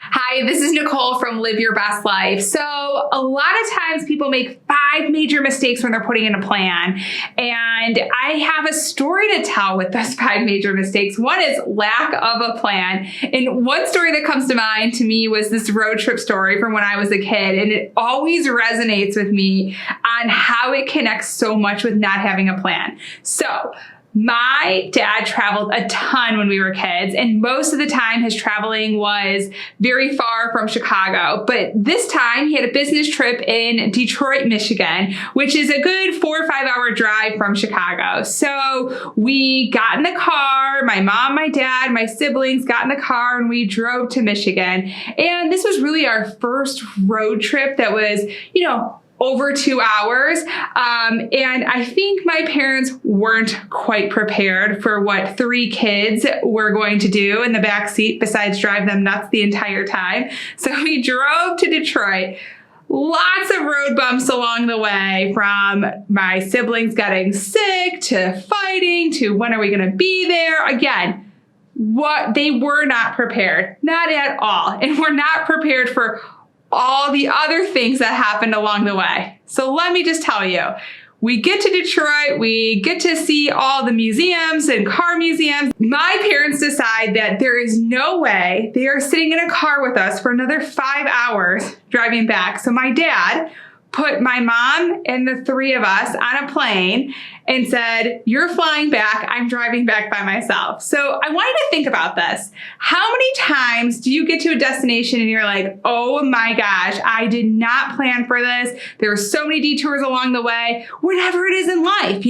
Hi, this is Nicole from Live Your Best Life. So a lot of times people make 5 major mistakes when they're putting in a plan. And I have a story to tell with those 5 major mistakes. One is lack of a plan. And one story that comes to mind to me was this road trip story from when I was a kid. And it always resonates with me on how it connects so much with not having a plan. So my dad traveled a ton when we were kids, and most of the time his traveling was very far from Chicago. But this time he had a business trip in Detroit, Michigan, which is a good 4 or 5 hour drive from Chicago. So we got in the car, my mom, my dad, my siblings got in the car, and we drove to Michigan. And this was really our first road trip that was, over 2 hours. And I think my parents weren't quite prepared for what 3 kids were going to do in the back seat besides drive them nuts the entire time. So we drove to Detroit. Lots of road bumps along the way, from my siblings getting sick to fighting to when are we going to be there? Again, they were not prepared, not at all. And we're not prepared for all the other things that happened along the way. So let me just tell you, we get to Detroit, we get to see all the museums and car museums. My parents decide that there is no way they are sitting in a car with us for another 5 hours driving back. So my dad put my mom and the 3 of us on a plane and said, "You're flying back, I'm driving back by myself." So I wanted to think about this. How many times do you get to a destination and you're like, oh my gosh, I did not plan for this. There were so many detours along the way, whatever it is in life,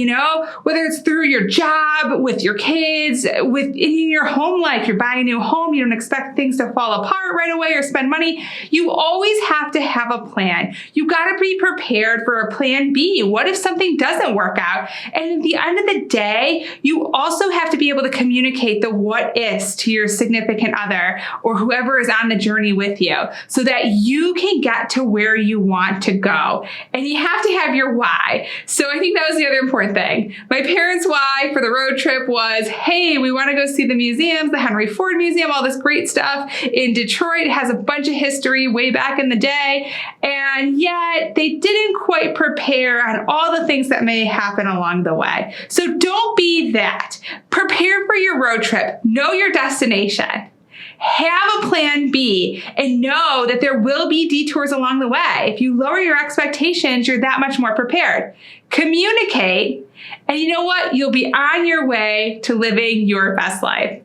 whether it's through your job, with your kids, in your home life, you're buying a new home, you don't expect things to fall apart right away or spend money. You always have to have a plan. You got to be prepared for a plan B. What if something doesn't work out? And at the end of the day, you also have to be able to communicate the what ifs to your significant other or whoever is on the journey with you so that you can get to where you want to go. And you have to have your why. So I think that was the other important thing. My parents' why for the road trip was, hey, we want to go see the museums, the Henry Ford Museum, all this great stuff in Detroit. It has a bunch of history way back in the day. And yet they didn't quite prepare on all the things that may happen along the way. So don't be that. Prepare for your road trip. Know your destination. Have a plan B and know that there will be detours along the way. If you lower your expectations, you're that much more prepared. Communicate, and you know what? You'll be on your way to living your best life.